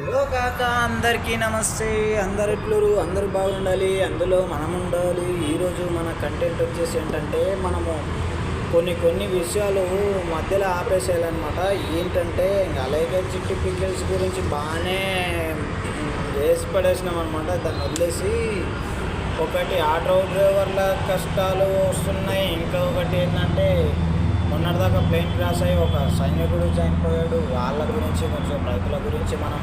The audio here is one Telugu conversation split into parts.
హలో కాక అందరికీ నమస్తే. అందరు ఎట్లురు, అందరూ బాగుండాలి, అందులో మనం ఉండాలి. ఈరోజు మన కంటెంట్ వచ్చేసి ఏంటంటే మనము కొన్ని విషయాలు మధ్యలో ఆపేసేయాలన్నమాట. ఏంటంటే ఇంకా అలాగే చిట్టి పికిల్స్ గురించి బాగానే వేసి పడేసినాం అనమాట. దాన్ని వదిలేసి ఒకటి ఆటో డ్రైవర్ల కష్టాలు వస్తున్నాయి, ఇంకా ఒకటి ఏంటంటే మొన్నటిదాకా ప్లేన్ క్రాష్ అయ్యి ఒక సైనికుడు చనిపోయాడు. వాళ్ళ గురించి కొంచెం రైతుల గురించి మనం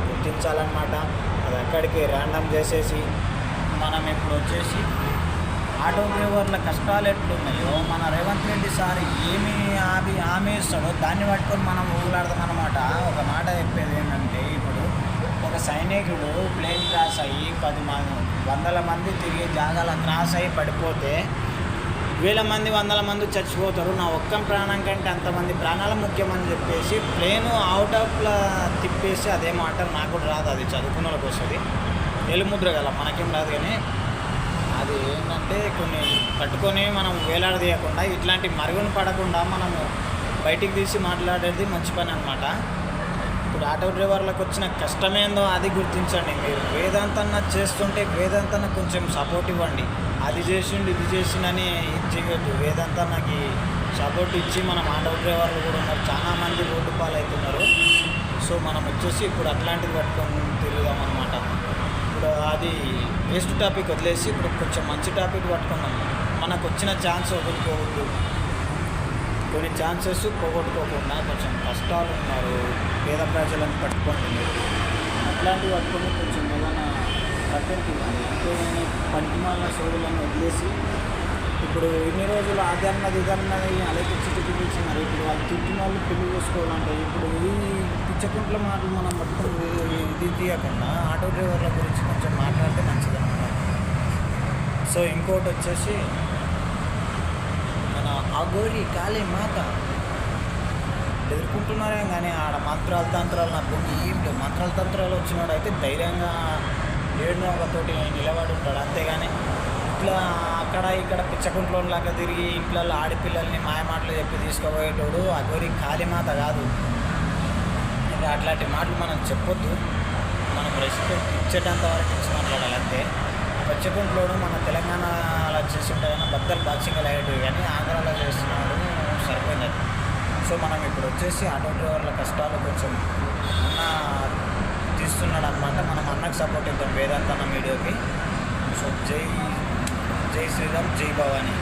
గుర్తించాలన్నమాట. అది అక్కడికి ర్యాండమ్ చేసేసి మనం ఇప్పుడు వచ్చేసి ఆటో డ్రైవర్ల కష్టాలు ఎట్లున్నాయో మన రేవంత్ రెడ్డి సార్ ఏమి హామీ ఇస్తాడో దాన్ని పట్టుకొని మనం ఊలాడదాం అన్నమాట. ఒక మాట చెప్పేది ఏంటంటే, ఇప్పుడు ఒక సైనికుడు ప్లేన్ క్రాష్ అయ్యి 100 మంది తిరిగే జాగాల క్రాష్ అయ్యి పడిపోతే వేల మంది 100 మంది చచ్చిపోతారు. నా ఒక్క ప్రాణం కంటే అంతమంది ప్రాణాలు ముఖ్యమని చెప్పేసి ప్లేను అవుట్ ఆఫ్లా తిప్పేసి అదే మాట నాకు కూడా రాదు, అది చదువుకున్న వాళ్ళకి వస్తుంది, ఎలుముద్ర గల మనకేం రాదు. కానీ అది ఏంటంటే కొన్ని పట్టుకొని మనం వేలాడదీయకుండా ఇట్లాంటి మరుగున పడకుండా మనము బయటికి తీసి మాట్లాడేది మంచి పని అనమాట. ఇప్పుడు ఆటో డ్రైవర్లకు వచ్చిన కష్టమేందో అది గుర్తించండి. మీరు వేదాంతన్న చేస్తుంటే వేదాంతన్న కొంచెం సపోర్ట్ ఇవ్వండి. అది చేసిండు ఇది చేసిండని ఇది చేయొద్దు. వేదాంతన్నకి సపోర్ట్ ఇచ్చి మనం ఆటో డ్రైవర్లు కూడా ఉన్నారు, చాలామంది రోడ్డు పాలు అవుతున్నారు. సో మనం వచ్చేసి ఇప్పుడు అట్లాంటిది పట్టుకొని తిరుగుదాం అనమాట. ఇప్పుడు అది వేస్ట్ టాపిక్ వదిలేసి ఇప్పుడు కొంచెం మంచి టాపిక్ పట్టుకున్నాం. మనకు వచ్చిన ఛాన్స్ వదులుకోవద్దు, కొన్ని ఛాన్సెస్ పోగొట్టుకోకుండా కొంచెం కష్టాలు ఉన్నారు పేద ప్రజలను పట్టుకుంటున్నారు. అట్లాంటివి పట్టుకొని కొంచెం ఏదైనా కంటెంట్ ఇవ్వాలి. అంతేగాని పనికిమాలిన షోలను వదిలేసి ఇప్పుడు ఇన్ని రోజులు అదన్నది ఇదన్నది అలాగే చిట్టుకున్నారు. ఇప్పుడు వాళ్ళు తిట్టిన వాళ్ళు పెళ్లి చేసుకోవాలంటే ఇప్పుడు ఈ పిచ్చకుంట్ల మాటలు మనం పట్టుకొని ఇది తీయకుండా ఆటో డ్రైవర్ల గురించి కొంచెం మాట్లాడితే మంచిదన్నమాట. సో ఇంకోటి వచ్చేసి అఘోరి కాళీ మాత ఎదుర్కొంటున్నారే కానీ ఆడ మంత్రాలు తంత్రాలు నాకు ఏం లేవు. మంత్రాలు తంత్రాలు వచ్చినాడు అయితే ధైర్యంగా ఏడునో ఒకతోటి నిలబడి ఉంటాడు. అంతేగాని ఇట్లా అక్కడ ఇక్కడ పిచ్చకుంట్లోలాగా తిరిగి ఇంట్లో ఆడపిల్లల్ని మాయమాటలు చెప్పి తీసుకుపోయేటోడు అఘోరి కాళీమాత కాదు. ఇంకా అట్లాంటి మాటలు మనం చెప్పొద్దు. మనం రెస్పెక్ట్ ఇచ్చేటంత వరకు ఇచ్చి మాట్లాడాలి అంతే. పిచ్చకుంట్లోడు మన తెలంగాణ అలా చేస్తుంటే కానీ బద్దలు బాక్సింగ్లు అయ్యేటివి, కానీ ఆంధ్రాలో చేస్తున్నాడు సరిపోయింది. సో మనం ఇప్పుడు వచ్చేసి ఆటో డ్రైవర్ల కష్టాలు కొంచెం అన్న తీస్తున్నాడు అనమాట. మనం అన్నకు సపోర్ట్ ఇద్దాం వేదాంతన్న వీడియోకి. సో జై శ్రీరామ్, జై భవానీ.